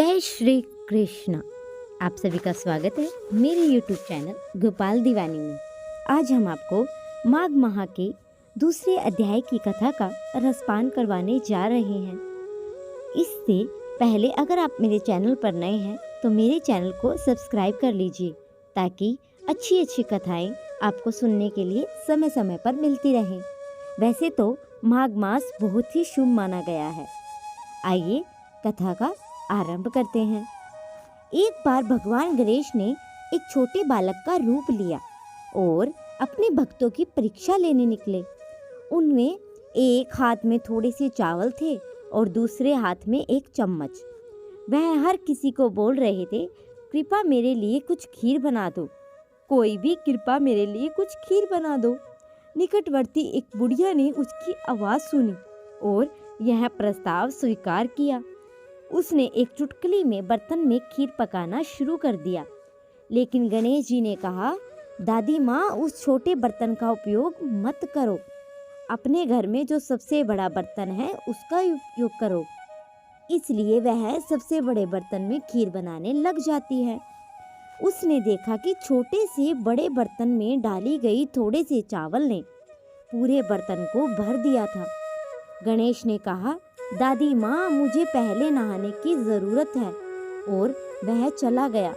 जय श्री कृष्ण। आप सभी का स्वागत है मेरे YouTube चैनल गोपाल दीवानी में। आज हम आपको माघ माह के दूसरे अध्याय की कथा का रसपान करवाने जा रहे हैं। इससे पहले अगर आप मेरे चैनल पर नए हैं तो मेरे चैनल को सब्सक्राइब कर लीजिए ताकि अच्छी अच्छी कथाएं आपको सुनने के लिए समय समय पर मिलती रहें। वैसे तो माघ मास बहुत ही शुभ माना गया है। आइए कथा का आरंभ करते हैं। एक बार भगवान गणेश ने एक छोटे बालक का रूप लिया और अपने भक्तों की परीक्षा लेने निकले। उनमें एक हाथ में थोड़े से चावल थे और दूसरे हाथ में एक चम्मच। वह हर किसी को बोल रहे थे, कृपा मेरे लिए कुछ खीर बना दो, कोई भी कृपा मेरे लिए कुछ खीर बना दो। निकटवर्ती एक बुढ़िया ने उसकी आवाज़ सुनी और यह प्रस्ताव स्वीकार किया। उसने एक चुटकुली में बर्तन में खीर पकाना शुरू कर दिया। लेकिन गणेश जी ने कहा, दादी माँ, उस छोटे बर्तन का उपयोग मत करो। अपने घर में जो सबसे बड़ा बर्तन है उसका उपयोग करो। इसलिए वह सबसे बड़े बर्तन में खीर बनाने लग जाती है। उसने देखा कि छोटे से बड़े बर्तन में डाली गई थोड़े से चावल ने पूरे बर्तन को भर दिया था। गणेश ने कहा, दादी माँ, मुझे पहले नहाने की ज़रूरत है, और वह चला गया।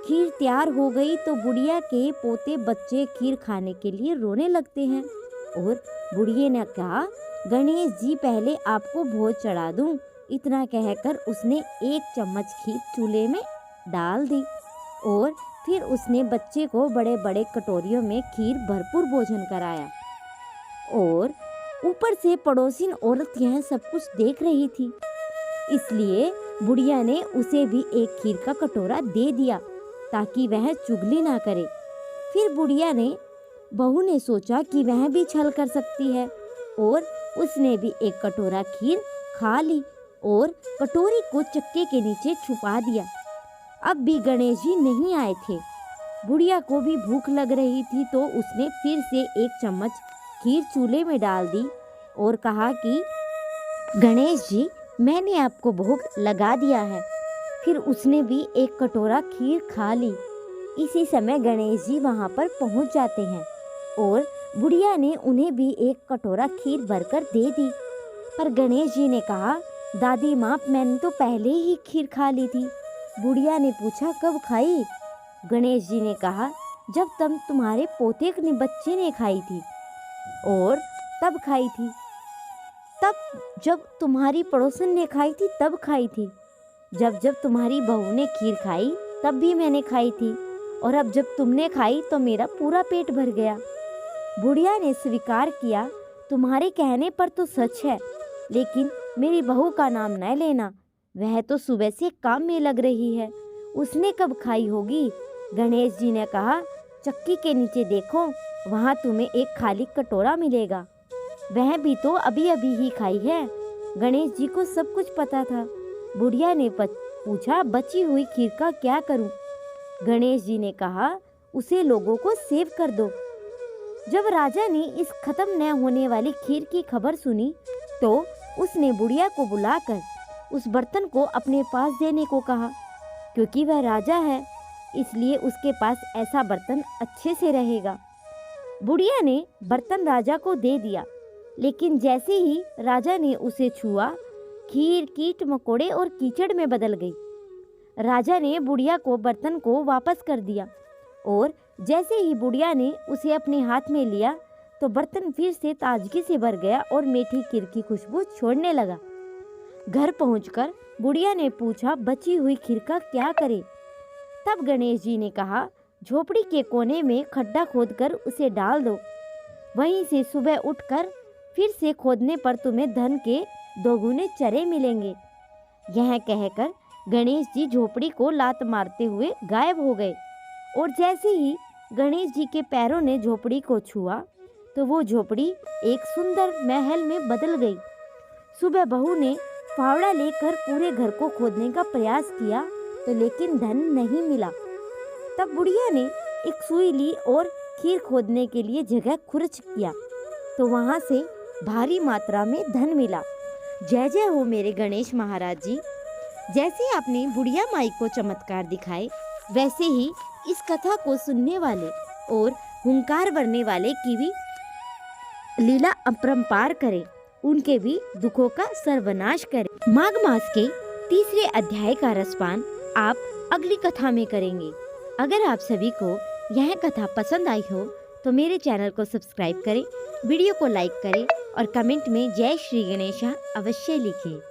खीर तैयार हो गई तो बुढ़िया के पोते बच्चे खीर खाने के लिए रोने लगते हैं और बुढ़िया ने कहा, गणेश जी, पहले आपको भोज चढ़ा दूं। इतना कहकर उसने एक चम्मच खीर चूल्हे में डाल दी और फिर उसने बच्चे को बड़े बड़े कटोरियों में खीर भरपूर भोजन कराया। और ऊपर से पड़ोसिन औरत यह सब कुछ देख रही थी, इसलिए बुढ़िया ने उसे भी एक खीर का कटोरा दे दिया ताकि वह चुगली ना करे। फिर बुढ़िया ने बहू ने सोचा कि वह भी छल कर सकती है और उसने भी एक कटोरा खीर खा ली और कटोरी को चक्के के नीचे छुपा दिया। अब भी गणेश जी नहीं आए थे। बुढ़िया को भी भूख लग रही थी तो उसने फिर से एक चम्मच खीर चूल्हे में डाल दी और कहा कि गणेश जी, मैंने आपको भोग लगा दिया है। फिर उसने भी एक कटोरा खीर खा ली। इसी समय गणेश जी वहाँ पर पहुँच जाते हैं और बुढ़िया ने उन्हें भी एक कटोरा खीर भरकर दे दी। पर गणेश जी ने कहा, दादी माँ, मैंने तो पहले ही खीर खा ली थी। बुढ़िया ने पूछा, कब खाई? गणेश जी ने कहा, जब तुम्हारे पोते ने बच्चे ने खाई थी और तब खाई थी। तब जब तुम्हारी पड़ोसन ने खाई थी तब खाई थी। जब तुम्हारी बहू ने खीर खाई तब भी मैंने खाई थी, और अब जब तुमने खाई तो मेरा पूरा पेट भर गया। बुढ़िया ने स्वीकार किया, तुम्हारे कहने पर तो सच है, लेकिन मेरी बहू का नाम न लेना। वह तो सुबह से काम में लग रही है, उसने कब खाई होगी? गणेश जी ने कहा, चक्की के नीचे देखो, वहाँ तुम्हें एक खाली कटोरा मिलेगा। वह भी तो अभी अभी ही खाई है। गणेश जी को सब कुछ पता था। बुढ़िया ने पूछा, बची हुई खीर का क्या करूं? गणेश जी ने कहा, उसे लोगों को सेव कर दो। जब राजा ने इस खत्म न होने वाली खीर की खबर सुनी तो उसने बुढ़िया को बुलाकर उस बर्तन को अपने पास देने को कहा। क्योंकि वह राजा है, इसलिए उसके पास ऐसा बर्तन अच्छे से रहेगा। बुढ़िया ने बर्तन राजा को दे दिया, लेकिन जैसे ही राजा ने उसे छुआ, खीर कीट मकोड़े और कीचड़ में बदल गई। राजा ने बुढ़िया को बर्तन को वापस कर दिया और जैसे ही बुढ़िया ने उसे अपने हाथ में लिया तो बर्तन फिर से ताजगी से भर गया और मीठी खीर की खुशबू छोड़ने लगा। घर पहुंचकर बुढ़िया ने पूछा, बची हुई खीर का क्या करे? तब गणेश जी ने कहा, झोपड़ी के कोने में खड्डा खोदकर उसे डाल दो। वहीं से सुबह उठकर फिर से खोदने पर तुम्हें धन के दोगुने चरे मिलेंगे। यह कहकर गणेश जी झोपड़ी को लात मारते हुए गायब हो गए। और जैसे ही गणेश जी के पैरों ने झोपड़ी को छुआ तो वो झोपड़ी एक सुंदर महल में बदल गई। सुबह बहू ने फावड़ा लेकर पूरे घर को खोदने का प्रयास किया तो लेकिन धन नहीं मिला। तब बुढ़िया ने एक सुई ली और खीर खोदने के लिए जगह खुरच किया तो वहाँ से भारी मात्रा में धन मिला। जय जय हो मेरे गणेश महाराज जी। जैसे आपने बुढ़िया माई को चमत्कार दिखाए, वैसे ही इस कथा को सुनने वाले और हुंकार भरने वाले की भी लीला अपरंपार करें, उनके भी दुखों का सर्वनाश करें। माघ मास के तीसरे अध्याय का रसपान आप अगली कथा में करेंगे। अगर आप सभी को यह कथा पसंद आई हो तो मेरे चैनल को सब्सक्राइब करें, वीडियो को लाइक करें और कमेंट में जय श्री गणेशा अवश्य लिखें।